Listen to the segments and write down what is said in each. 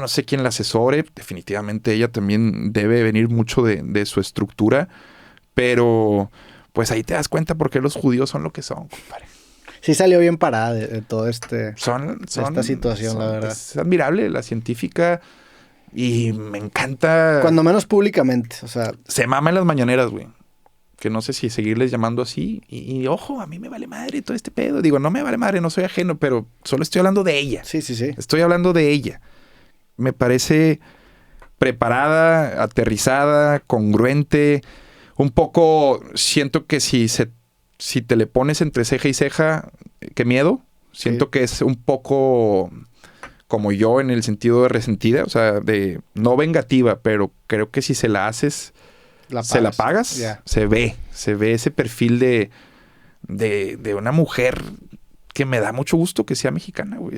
no sé quién la asesore. Definitivamente ella también debe venir mucho de su estructura. Pero pues ahí te das cuenta por qué los judíos son lo que son, compadre. Sí salió bien parada de todo esta situación, la verdad. Es admirable la científica y me encanta. Cuando menos públicamente, o sea. Se mama en las mañaneras, güey. Que no sé si seguirles llamando así. Y ojo, a mí me vale madre todo este pedo. Digo, no me vale madre, no soy ajeno, pero solo estoy hablando de ella. Sí. Estoy hablando de ella. Me parece preparada, aterrizada, congruente. Un poco siento que si te le pones entre ceja y ceja, qué miedo. Siento que es un poco como yo en el sentido de resentida, o sea, de no vengativa, pero creo que si se la haces, se la pagas, yeah. Se ve ese perfil de una mujer que me da mucho gusto que sea mexicana, güey.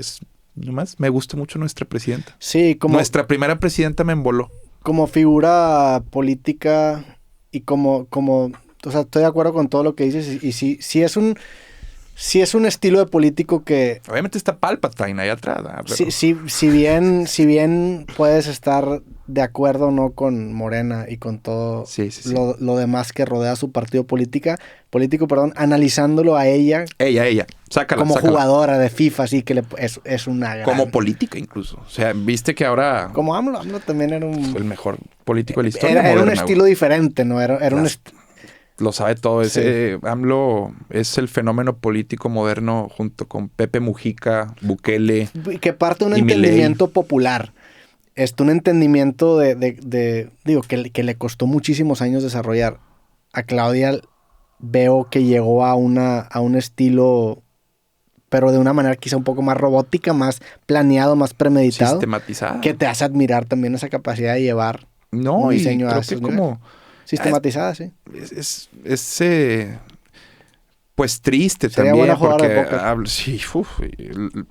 Nomás me gusta mucho nuestra presidenta. Sí, como nuestra primera presidenta me emboló. Como figura política y como, o sea, estoy de acuerdo con todo lo que dices y sí es un estilo de político que... Obviamente está Palpatine ahí atrás. Pero... Si bien puedes estar de acuerdo o no con Morena y con todo lo demás que rodea su partido político, analizándolo a ella. Sácala. Como jugadora de FIFA, sí que es una gran... Como política incluso. O sea, viste que ahora... Como AMLO también era el mejor político de la historia Era un estilo diferente, ¿no? Era lo sabe todo. AMLO es el fenómeno político moderno junto con Pepe Mujica, Bukele. Que parte de un entendimiento popular. Un entendimiento digo, que le costó muchísimos años desarrollar. A Claudia veo que llegó a un estilo, pero de una manera quizá un poco más robótica, más planeado, más premeditado. Sistematizada. Que te hace admirar también esa capacidad de llevar un diseño a esos niveles. Sistematizada, sí. Es pues triste sería también. Porque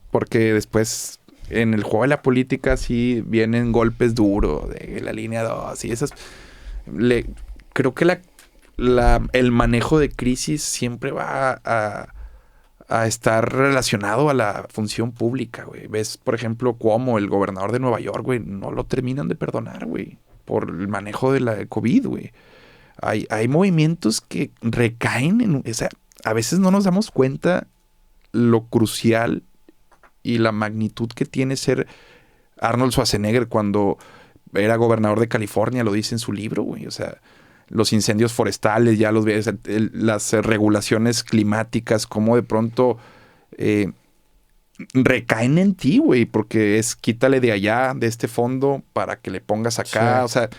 porque después en el juego de la política sí vienen golpes duros de la línea 2 y esas. Creo que el manejo de crisis siempre va a estar relacionado a la función pública, güey. Ves, por ejemplo, Cuomo, el gobernador de Nueva York, güey, no lo terminan de perdonar, güey, por el manejo de la COVID, güey. Hay movimientos que recaen a veces no nos damos cuenta lo crucial y la magnitud que tiene ser Arnold Schwarzenegger cuando era gobernador de California, lo dice en su libro, güey. O sea, los incendios forestales, ya los ves, las regulaciones climáticas, cómo de pronto recaen en ti, güey, porque quítale de allá, de este fondo, para que le pongas acá. Sí. O sea,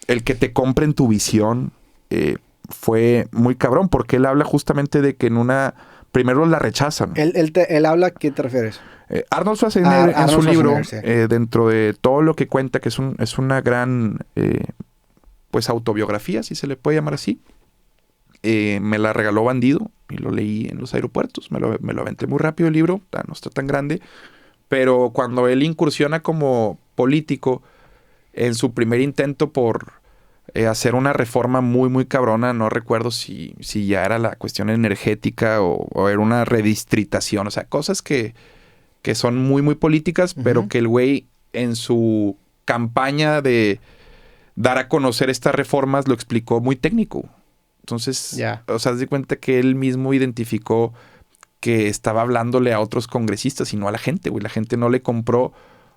el que te compren tu visión fue muy cabrón, porque él habla justamente de que primero la rechazan. Él habla, ¿a qué te refieres? Arnold Schwarzenegger en su libro, dentro de todo lo que cuenta, que es una gran pues autobiografía, si se le puede llamar así. Me la regaló Bandido y lo leí en los aeropuertos. Me lo aventé muy rápido el libro, no está tan grande. Pero cuando él incursiona como político, en su primer intento por hacer una reforma muy, muy cabrona, no recuerdo si ya era la cuestión energética o era una redistritación, o sea, cosas que son muy, muy políticas, pero que el güey en su campaña de dar a conocer estas reformas lo explicó muy técnico. Entonces, o sea, haz de cuenta que él mismo identificó que estaba hablándole a otros congresistas y no a la gente, güey. La gente no le compró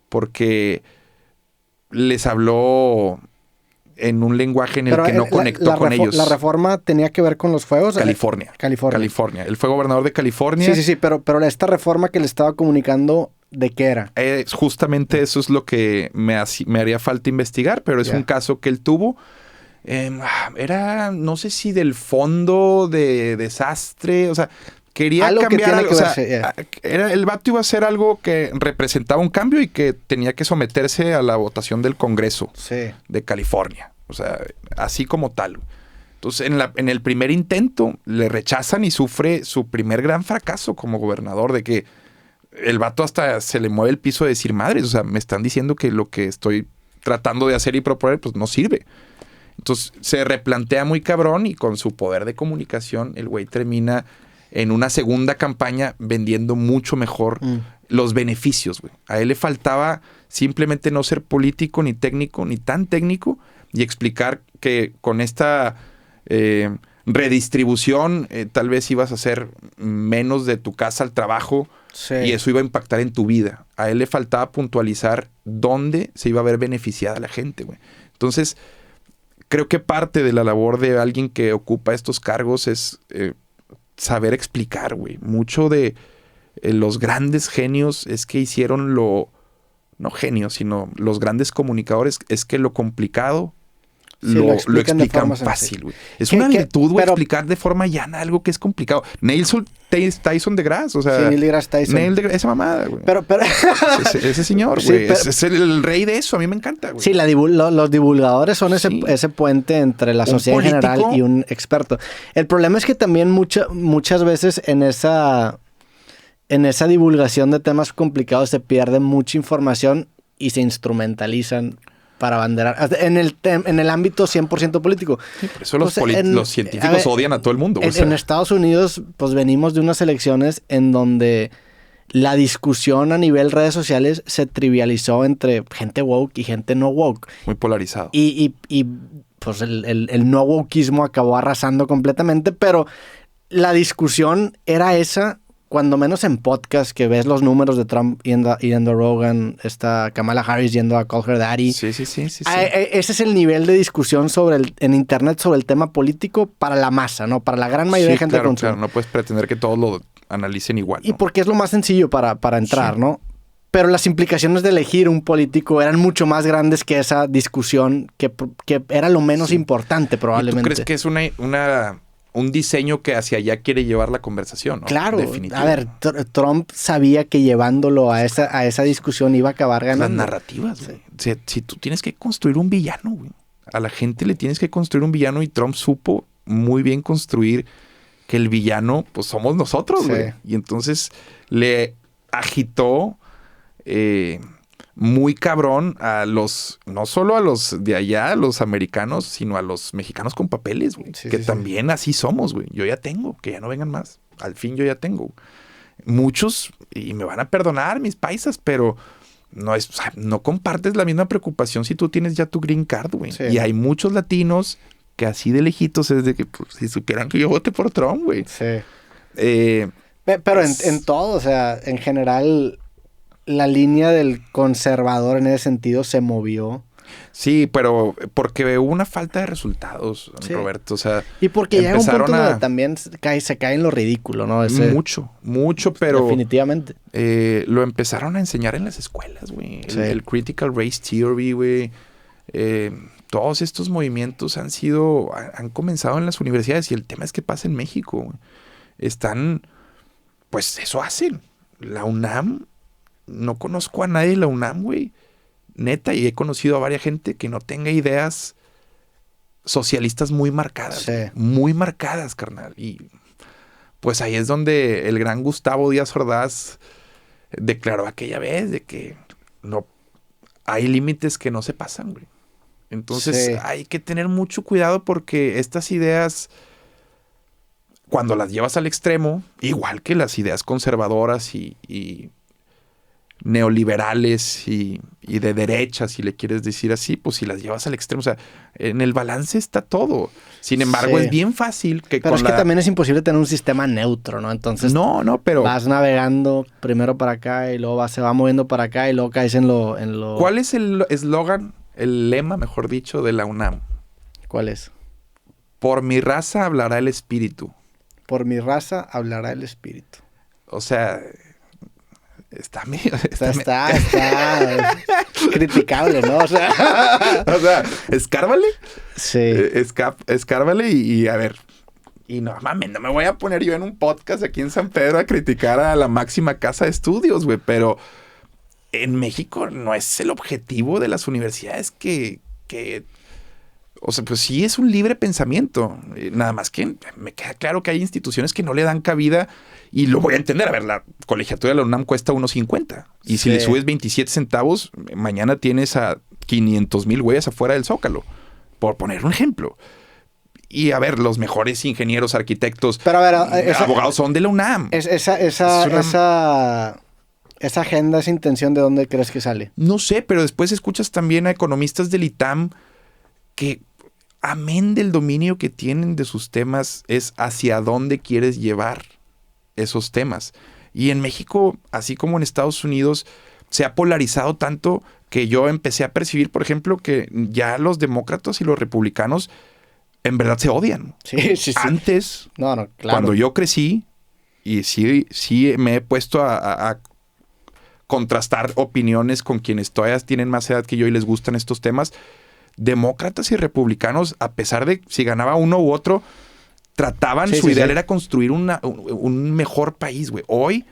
porque les habló en un lenguaje en el que no conectó con ellos. ¿La reforma tenía que ver con los fuegos? California. Él fue gobernador de California. Sí, pero esta reforma que le estaba comunicando, ¿de qué era? Justamente eso es lo que me haría falta investigar, pero es un caso que él tuvo. Era, no sé si del fondo de desastre, o sea, quería algo cambiar algo. El vato iba a hacer algo que representaba un cambio y que tenía que someterse a la votación del Congreso de California. O sea, así como tal. Entonces, en el primer intento le rechazan y sufre su primer gran fracaso como gobernador, de que el vato hasta se le mueve el piso de decir, madres, o sea, me están diciendo que lo que estoy tratando de hacer y proponer, pues no sirve. Entonces, se replantea muy cabrón y con su poder de comunicación, el güey termina en una segunda campaña vendiendo mucho mejor los beneficios, güey. A él le faltaba simplemente no ser político, ni técnico, ni tan técnico, y explicar que con esta redistribución tal vez ibas a hacer menos de tu casa al trabajo, y eso iba a impactar en tu vida. A él le faltaba puntualizar dónde se iba a ver beneficiada la gente, güey. Entonces, creo que parte de la labor de alguien que ocupa estos cargos es saber explicar, güey. Mucho de los grandes genios es que hicieron no genios, sino los grandes comunicadores, es que lo complicado lo explican fácil, güey. Es una virtud, güey, explicar de forma llana algo que es complicado. Tyson deGrasse, o sea... Sí, Neil deGrasse Tyson. Esa mamada, güey. Pero ese señor, güey. Sí, es el rey de eso. A mí me encanta, güey. Sí, los divulgadores son ese puente entre la sociedad en general y un experto. El problema es que también muchas veces en esa divulgación de temas complicados se pierde mucha información y se instrumentalizan para abanderar, en el ámbito 100% político. Sí, por eso los científicos odian a todo el mundo. En Estados Unidos, pues venimos de unas elecciones en donde la discusión a nivel redes sociales se trivializó entre gente woke y gente no woke. Muy polarizado. Y pues el no wokeismo acabó arrasando completamente, pero la discusión era esa. Cuando menos en podcast, que ves los números de Trump yendo a Rogan, está Kamala Harris yendo a Call Her Daddy. Sí. Ese es el nivel de discusión en internet sobre el tema político para la masa, ¿no? Para la gran mayoría de gente que consume. Claro, no puedes pretender que todos lo analicen igual, ¿no? Y porque es lo más sencillo para entrar, ¿no? Pero las implicaciones de elegir un político eran mucho más grandes que esa discusión que era lo menos importante probablemente. ¿Y tú crees que es un diseño que hacia allá quiere llevar la conversación, ¿no? Claro. A ver, Trump sabía que llevándolo a esa discusión iba a acabar ganando. Las narrativas, güey. Sí. Si tú tienes que construir un villano, güey. A la gente le tienes que construir un villano y Trump supo muy bien construir que el villano, pues somos nosotros, güey. Y entonces le agitó muy cabrón no solo a los de allá, a los americanos, sino a los mexicanos con papeles, güey. También así somos, güey. Yo ya tengo, que ya no vengan más. Al fin yo ya tengo. Muchos, y me van a perdonar mis paisas, pero no compartes la misma preocupación si tú tienes ya tu green card, güey. Sí. Y hay muchos latinos que así de lejitos es de que, pues, si supieran que yo vote por Trump, güey. Sí. Pero en todo, o sea, en general, la línea del conservador en ese sentido se movió. Sí, pero porque hubo una falta de resultados, Roberto. O sea, y porque llega un punto donde también se cae en lo ridículo, ¿no? Mucho, pero... Definitivamente. Lo empezaron a enseñar en las escuelas, güey. Sí. El Critical Race Theory, güey. Todos estos movimientos han comenzado en las universidades y el tema es que pasa en México, güey. Pues eso hacen. La UNAM, no conozco a nadie de la UNAM, güey. Neta, y he conocido a varias gente que no tenga ideas socialistas muy marcadas. Sí. Muy marcadas, carnal. Y pues ahí es donde el gran Gustavo Díaz Ordaz declaró aquella vez de que no hay límites que no se pasan, güey. Entonces hay que tener mucho cuidado porque estas ideas, cuando las llevas al extremo, igual que las ideas conservadoras y neoliberales y de derecha, si le quieres decir así, pues si las llevas al extremo, o sea, en el balance está todo. Sin embargo, es bien fácil que pero es que también es imposible tener un sistema neutro, ¿no? Entonces pero vas navegando primero para acá y luego se va moviendo para acá y luego caes en lo... ¿Cuál es el eslogan, el lema, mejor dicho, de la UNAM? ¿Cuál es? Por mi raza hablará el espíritu. Por mi raza hablará el espíritu. O sea... Está criticable, ¿no? O sea, escárvale. Sí. Escárvale y a ver. Y no mames, no me voy a poner yo en un podcast aquí en San Pedro a criticar a la máxima casa de estudios, güey. Pero en México no es el objetivo de las universidades que o sea, pues sí es un libre pensamiento. Nada más que me queda claro que hay instituciones que no le dan cabida y lo voy a entender. A ver, la colegiatura de la UNAM cuesta 1.50. Y si le subes 27 centavos, mañana tienes a 500,000 güeyes afuera del Zócalo. Por poner un ejemplo. Y a ver, los mejores ingenieros, arquitectos, pero a ver, abogados son de la UNAM. Esa agenda, esa intención, ¿de dónde crees que sale? No sé, pero después escuchas también a economistas del ITAM que, amén del dominio que tienen de sus temas, es hacia dónde quieres llevar esos temas. Y en México, así como en Estados Unidos, se ha polarizado tanto que yo empecé a percibir, por ejemplo, que ya los demócratas y los republicanos en verdad se odian. Sí. Antes, claro. Cuando yo crecí, y sí me he puesto a contrastar opiniones con quienes todavía tienen más edad que yo y les gustan estos temas, demócratas y republicanos, a pesar de si ganaba uno u otro, trataban, su ideal era construir un mejor país, güey. Hoy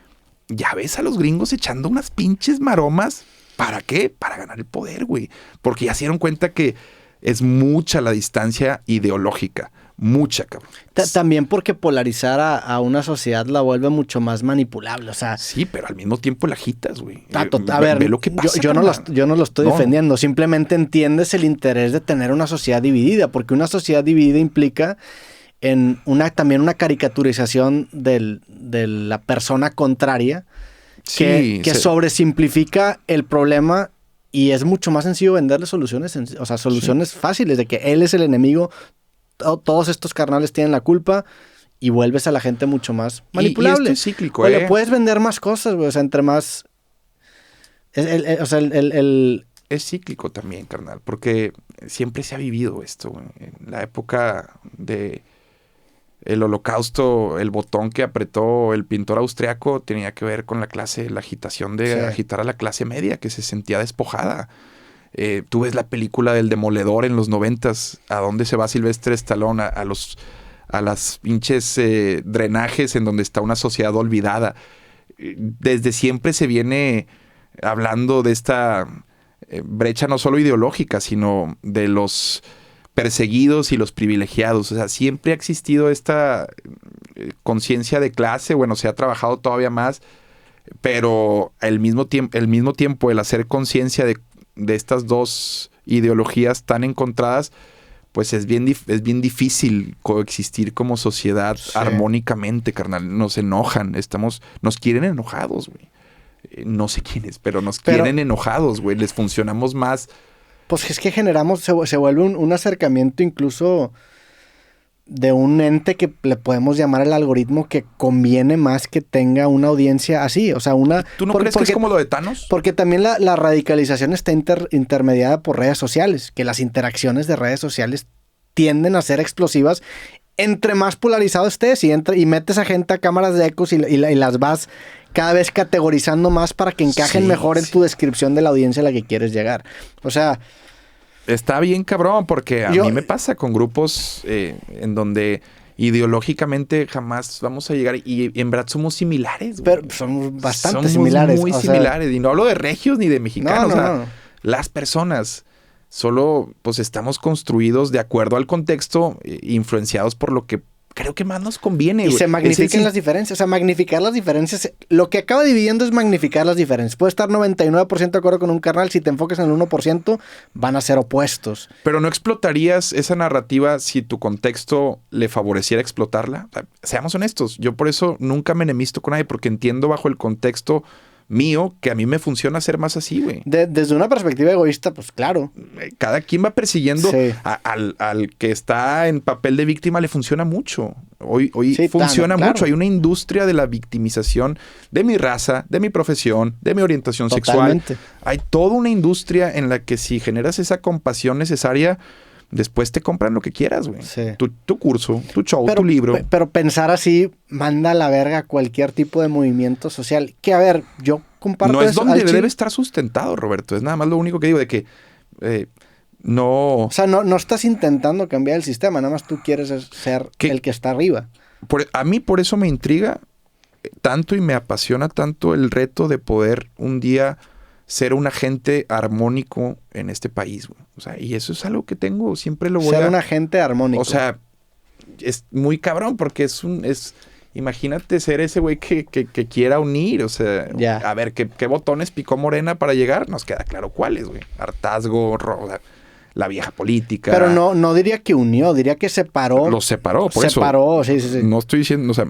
ya ves a los gringos echando unas pinches maromas. ¿Para qué? Para ganar el poder, güey. Porque ya se dieron cuenta que es mucha la distancia ideológica. Mucha, cabrón. También porque polarizar a una sociedad la vuelve mucho más manipulable, o sea... Sí, pero al mismo tiempo la agitas, güey. A ver, ve lo que pasa, yo no lo estoy defendiendo. Simplemente entiendes el interés de tener una sociedad dividida, porque una sociedad dividida implica en también una caricaturización de la persona contraria que sobresimplifica el problema y es mucho más sencillo venderle soluciones, soluciones fáciles de que él es el enemigo, todos estos carnales tienen la culpa y vuelves a la gente mucho más manipulable. Y esto es cíclico, le puedes vender más cosas, güey, o sea, entre más... Es cíclico también, carnal, porque siempre se ha vivido esto, güey. En la época de el Holocausto, el botón que apretó el pintor austriaco tenía que ver con la agitación de agitar a la clase media que se sentía despojada. Tú ves la película del Demoledor en los 90s, a dónde se va Sylvester Stallone, a las pinches drenajes en donde está una sociedad olvidada. Desde siempre se viene hablando de esta brecha no solo ideológica, sino de los perseguidos y los privilegiados. O sea, siempre ha existido esta conciencia de clase. Bueno, se ha trabajado todavía más, pero al mismo tiempo el hacer conciencia de estas dos ideologías tan encontradas, pues es bien difícil coexistir como sociedad armónicamente, carnal. Nos enojan, nos quieren enojados, güey. No sé quiénes, pero quieren enojados, güey. Les funcionamos más. Pues es que se vuelve un acercamiento incluso de un ente que le podemos llamar el algoritmo que conviene más que tenga una audiencia así. O sea, ¿Tú no crees que es como lo de Thanos? Porque también la radicalización está intermediada por redes sociales, que las interacciones de redes sociales tienden a ser explosivas. Entre más polarizado estés y metes a gente a cámaras de ecos y las vas cada vez categorizando más para que encajen mejor en tu descripción de la audiencia a la que quieres llegar. O sea... Está bien cabrón, porque a mí me pasa con grupos en donde ideológicamente jamás vamos a llegar y en verdad somos similares. Pero somos bastante similares. Muy similares. Y no hablo de regios ni de mexicanos. Las personas solo pues estamos construidos de acuerdo al contexto, influenciados por lo que creo que más nos conviene. Y se magnifican las diferencias. O sea, magnificar las diferencias. Lo que acaba dividiendo es magnificar las diferencias. Puedes estar 99% de acuerdo con un carnal. Si te enfocas en el 1%, van a ser opuestos. Pero ¿no explotarías esa narrativa si tu contexto le favoreciera explotarla? O sea, seamos honestos. Yo por eso nunca me enemisto con nadie, porque entiendo bajo el contexto mío que a mí me funciona ser más así, güey. Desde una perspectiva egoísta, pues claro. Cada quien va persiguiendo al que está en papel de víctima, le funciona mucho. Hoy funciona mucho. Claro. Hay una industria de la victimización de mi raza, de mi profesión, de mi orientación sexual. Hay toda una industria en la que si generas esa compasión necesaria, después te compran lo que quieras, güey. Sí. Tu curso, tu show, tu libro. Pero pensar así manda a la verga cualquier tipo de movimiento social. Que, a ver, yo comparto no es donde debe estar sustentado, Roberto. Es nada más lo único que digo de que no... O sea, no estás intentando cambiar el sistema. Nada más tú quieres ser el que está arriba. A mí por eso me intriga tanto y me apasiona tanto el reto de poder un día ser un agente armónico en este país, güey. O sea, y eso es algo que tengo, siempre lo voy ser un agente armónico. O sea, es muy cabrón porque imagínate ser ese güey que quiera unir, o sea, a ver, ¿qué botones picó Morena para llegar? Nos queda claro cuáles, güey. Hartazgo, la vieja política. Pero no diría que unió, diría que separó. Los separó, por eso. Separó, sí. No estoy diciendo, o sea,